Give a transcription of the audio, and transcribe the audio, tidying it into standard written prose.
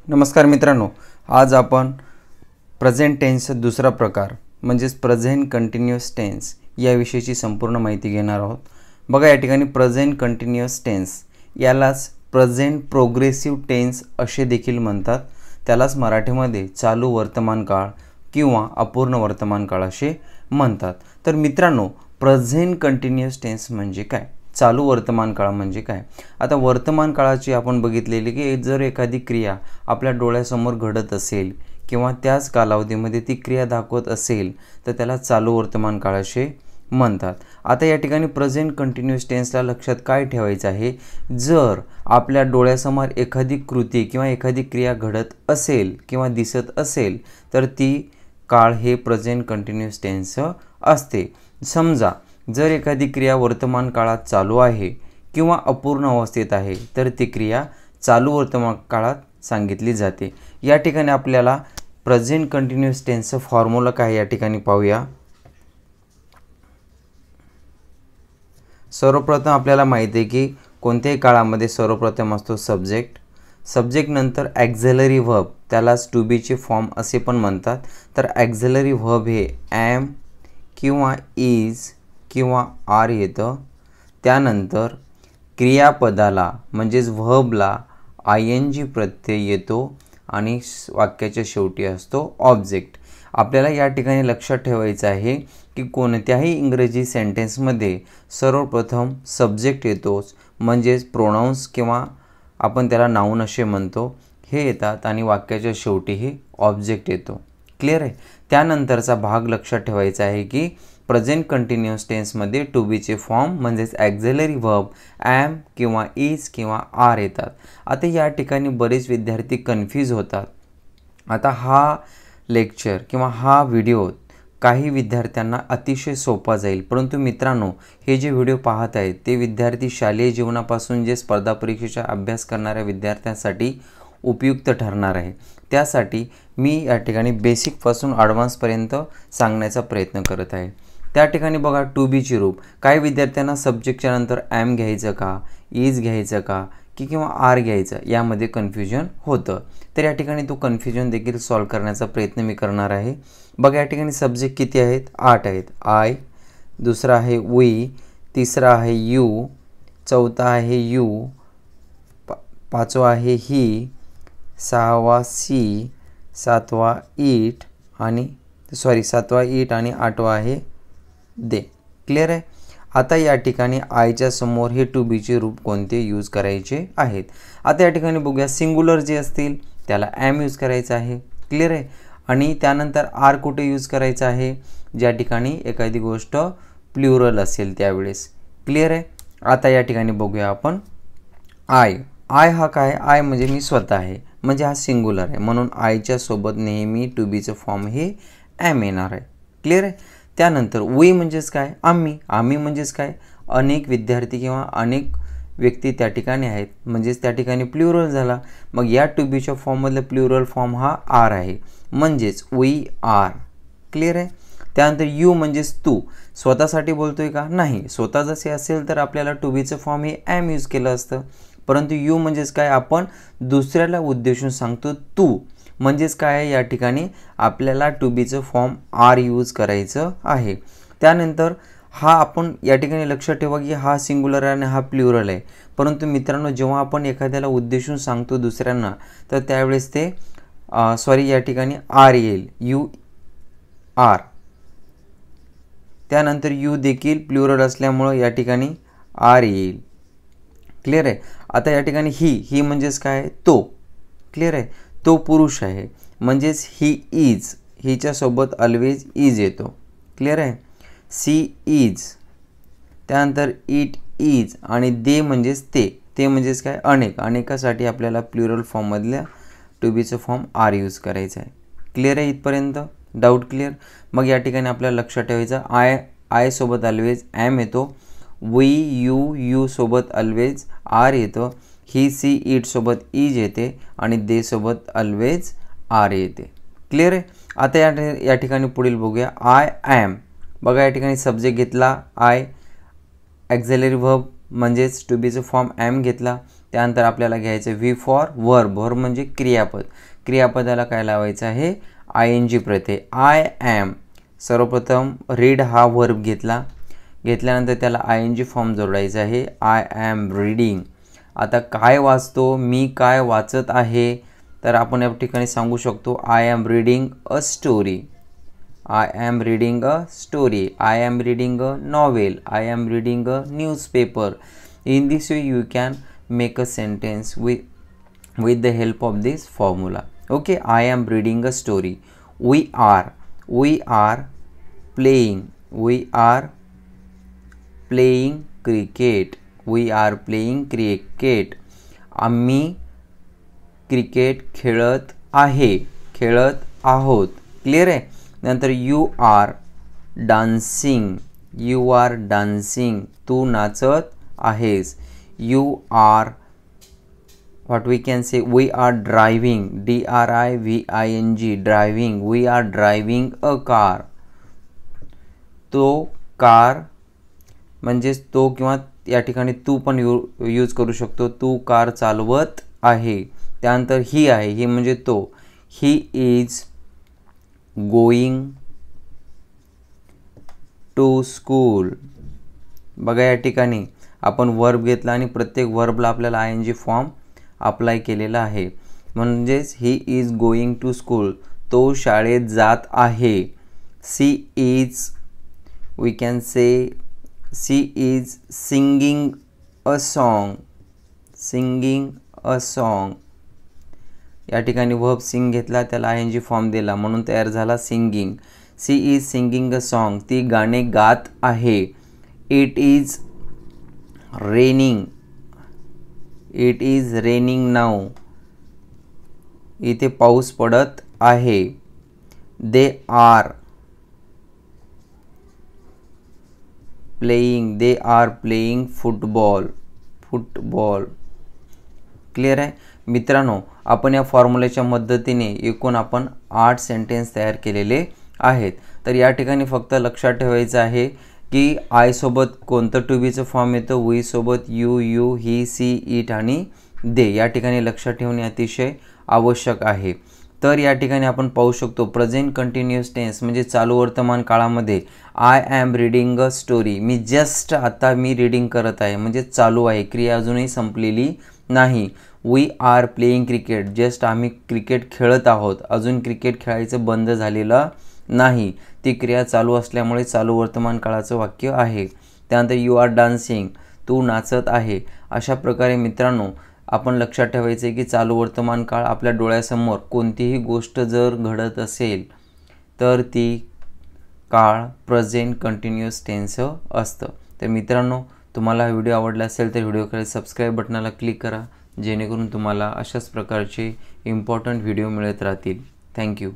नमस्कार मित्रांनो, आज आपण प्रेझेंट टेन्सचा दुसरा प्रकार म्हणजेच प्रेझेंट कंटिन्युअस टेन्स याविषयीची संपूर्ण माहिती घेणार आहोत। बघा, या ठिकाणी प्रेझेंट कंटिन्युअस टेन्स यालाच प्रेझेंट प्रोग्रेसिव्ह टेन्स असे देखील म्हणतात। त्यालाच मराठीमध्ये चालू वर्तमान काळ किंवा अपूर्ण वर्तमान काळ असे म्हणतात। तर मित्रांनो, प्रेझेंट कंटिन्युअस टेन्स म्हणजे काय, चालू वर्तमान काळ म्हणजे काय? आता वर्तमान काळाची आपण बघितलेली की जर एखादी क्रिया आपल्या डोळ्यासमोर घडत असेल किंवा त्याच कालावधीमध्ये ती क्रिया दाखवत असेल तर त्याला चालू वर्तमान काळ असे म्हणतात। आता या ठिकाणी प्रेझेंट कंटिन्युअस टेन्सला लक्षात काय ठेवायचं आहे, जर आपल्या डोळ्यासमोर एखादी कृती किंवा एखादी क्रिया घडत असेल किंवा दिसत असेल तर ती काळ हे प्रेझेंट कंटिन्युअस टेन्स असते। समजा जर एखादी क्रिया वर्तमान काळात चालू आहे किंवा अपूर्ण अवस्थेत आहे तर ती क्रिया चालू वर्तमान काळात सांगितली जाते। या ठिकाणी आपल्याला प्रेझेंट कंटिन्युअस टेन्सचा फॉर्म्युला काय या ठिकाणी पाहूया। सर्वप्रथम आपल्याला माहिती आहे की कोणत्याही काळामध्ये सर्वप्रथम असतो सब्जेक्ट, सब्जेक्ट नंतर ॲक्झिलरी व्हर्ब, त्यालाच टू बीचे फॉर्म असे पण म्हणतात। तर ॲक्झिलरी व्हर्ब हे ॲम किंवा इज किंवा आर येतं। त्यानंतर क्रियापदाला म्हणजेच व्हर्बला ING प्रत्यय येतो आणि वाक्याच्या शेवटी असतो ऑब्जेक्ट। आपल्याला या ठिकाणी लक्षात ठेवायचं आहे की कोणत्याही इंग्रजी सेंटेन्समध्ये सर्वप्रथम सब्जेक्ट येतोच, म्हणजेच प्रोनाउन्स किंवा आपण त्याला नाउन असे म्हणतो हे येतात आणि वाक्याच्या शेवटी हे ऑब्जेक्ट येतो। क्लिअर आहे? त्यानंतरचा भाग लक्षात ठेवायचा आहे की प्रेझेंट कंटिन्युअस टेन्समध्ये टू बीचे फॉर्म म्हणजेच ॲक्झिलरी व्हर्ब ॲम किंवा इज किंवा आर येतात। आता या ठिकाणी बरेच विद्यार्थी कन्फ्यूज होतात। आता हा लेक्चर किंवा हा व्हिडिओ काही विद्यार्थ्यांना अतिशय सोपा जाईल, परंतु मित्रांनो, हे जे व्हिडिओ पाहत आहेत ते विद्यार्थी शालेय जीवनापासून जे स्पर्धा परीक्षेचा अभ्यास करणाऱ्या विद्यार्थ्यांसाठी उपयुक्त ठरणार आहे। त्यासाठी मी या ठिकाणी बेसिकपासून ॲडव्हान्सपर्यंत सांगण्याचा प्रयत्न करत आहे। त्या ठिकाणी बघा, टू बीची रूप, काही विद्यार्थ्यांना सब्जेक्टच्या नंतर ॲम घ्यायचं का, इज घ्यायचं का किंवा आर घ्यायचं यामध्ये कन्फ्युजन होतं। तर या ठिकाणी तो कन्फ्युजन देखील सॉल्व करण्याचा प्रयत्न मी करणार आहे। बघा, या ठिकाणी सब्जेक्ट किती आहेत? 8 आहेत। आय, दुसरा आहे वी, तिसरा आहे यू, चौथा आहे यू, पाचवा आहे ही, सहावा सी, सातवा इट आणि आठवा आहे दे। क्लिअर आहे? आता या ठिकाणी आयच्या समोर हे टू बीचे रूप कोणते यूज करायचे आहेत। आता या ठिकाणी बघूया, सिंग्युलर जे असतील त्याला ॲम यूज करायचं आहे। क्लिअर आहे? आणि त्यानंतर आर कुठे यूज करायचं आहे? ज्या ठिकाणी एखादी गोष्ट प्लुरल असेल त्यावेळेस। क्लिअर आहे? आता या ठिकाणी बघूया आपण आय हा काय? आय म्हणजे मी स्वतः आहे, म्हणजे हा सिंग्युलर आहे, म्हणून आयच्या सोबत नेहमी टू बीचं फॉर्म हे ॲम येणार आहे। क्लिअर आहे? त्यानंतर वी म्हणजेच काय? आम्ही म्हणजेच काय? अनेक विद्यार्थी किंवा अनेक व्यक्ती त्या ठिकाणी आहेत, म्हणजेच त्या ठिकाणी प्लुरल झाला। मग या टू बीच्या फॉर्ममधला प्लुरल फॉर्म हा आर आहे, म्हणजेच वी आर। क्लिअर आहे? त्यानंतर यू म्हणजेच तू, स्वतःसाठी बोलतोय का? नाही, स्वतः जसे असेल तर आपल्याला टू बीचं फॉर्म हे ॲम यूज केलं असतं, परंतु यू म्हणजेच काय? आपण दुसऱ्याला उद्देशून सांगतो तू, म्हणजेच काय? या ठिकाणी आपल्याला टू बीचं फॉर्म आर यूज करायचं आहे। त्यानंतर हा आपण या ठिकाणी लक्षात ठेवा की हा सिंग्युलर आणि हा प्लुरल आहे, परंतु मित्रांनो, जेव्हा आपण एखाद्याला उद्देशून सांगतो दुसऱ्यांना तर त्यावेळेस ते या ठिकाणी आर येईल, यू आर। त्यानंतर यू देखील प्लुरल असल्यामुळं या ठिकाणी आर येईल। क्लिअर आहे? आता या ठिकाणी ही म्हणजेच काय? तो। क्लिअर आहे? तो पुरुष आहे, म्हणजेच ही इज, हिच्यासोबत ऑलवेज इज येतो। क्लिअर आहे? सी इज, त्यानंतर इट इज आणि दे म्हणजेच ते म्हणजेच काय? अनेकासाठी आपल्याला प्लुरल फॉर्ममधल्या टू बीचं फॉर्म आर यूज करायचं आहे। क्लिअर आहे इथपर्यंत? Doubt clear? मग या ठिकाणी आपल्याला लक्षात ठेवायचं, आय सोबत ऑलवेज ॲम येतो, वी यू सोबत ऑलवेज आर येतो, ही सी इट सोबत इज येते आणि दे सोबत ऑलवेज आर येते। क्लिअर आहे? आता या ठिकाणी पुढील बघूया, आय ॲम। बघा, या ठिकाणी सब्जेक्ट घेतला आय, ॲक्झिलरी व्हर्ब म्हणजेच टू बीचं फॉर्म ॲम घेतला, त्यानंतर आपल्याला घ्यायचं व्ही फॉर वर्ब. वर्ब म्हणजे क्रियापद. क्रियापदाला काय लावायचं आहे? ING Pratyaya. I am. सर्वप्रथम रीड हा वर्ब घेतल्यानंतर त्याला ING फॉर्म जोडायचा आहे. I am reading. आता काय वाचतो? मी काय वाचत आहे? तर आपण या ठिकाणी सांगू शकतो I am reading a story. I am reading a story. I am reading a novel. I am reading a newspaper. In this way you can make a sentence with the help of this formula. Okay, I am reading a story. We are playing cricket. We are playing cricket. आम्ही cricket खेळत आहोत. Clear आहे? नंतर you R dancing. तू नाचत आहेस. You are what we can say we are driving. DRIVING driving. We are driving a car. तो car म्हणजेच तो किंवा या ठिकाणी तू पण यूज करू शकतो. तू कार चालवत आहे. त्यानंतर ही आहे. ही म्हणजे तो. He is going to school. बघा या ठिकाणी आपण वर्ब घेतला आणि प्रत्येक वर्बला आपल्याला ING फॉर्म अप्लाय केलेला आहे. म्हणजेच he is going to school. तो शाळेत जात आहे. She is we can say she is singing a song. या ठिकाणी वर्ब सिंग घेतला, त्याला ING फॉर्म दिला म्हणून तयार झाला singing. She is singing a song. ती गाणे गात आहे. It is raining now. इथे पाऊस पडत आहे. They are playing football. Clear आहे मित्रांनो? आपण या फॉर्म्युलेच्या मदतीने एकूण आपण 8 सेंटेन्स तयार केलेले आहेत. तर या ठिकाणी फक्त लक्षात ठेवायचं आहे की आय सोबत कोणतं टू बीचं फॉर्म येतं, वी सोबत यू, ही, सी, इट आणि दे. या ठिकाणी लक्षात ठेवणे अतिशय आवश्यक आहे. तर या ठिकाणी आपण पाहू शकतो प्रेझेंट कंटिन्युअस टेन्स म्हणजे चालू वर्तमान काळामध्ये I am reading a story. आता मी रीडिंग करत आहे म्हणजे चालू आहे. क्रिया अजूनही संपलेली नाही. We are playing cricket. Just आम्ही क्रिकेट खेळत आहोत. अजून क्रिकेट खेळायचं बंद झालेलं नाही. ती क्रिया चालू असल्यामुळे चालू वर्तमान काळाचं वाक्य आहे. त्यानंतर यू आर डान्सिंग. तू नाचत आहे. अशा प्रकारे मित्रांनो आपण लक्षात ठेवायचे की चालू वर्तमान काळ आपल्या डोळ्यासमोर कोणतीही गोष्ट जर घडत असेल तर ती काळ प्रेझेंट कंटिन्युअस टेन्स असतं. तर मित्रांनो तुम्हाला हा व्हिडिओ आवडला असेल तर व्हिडिओकडे सबस्क्राईब बटनाला क्लिक करा जेणेकरून तुम्हाला अशाच प्रकारचे इम्पॉर्टंट व्हिडिओ मिळत राहतील. थँक्यू.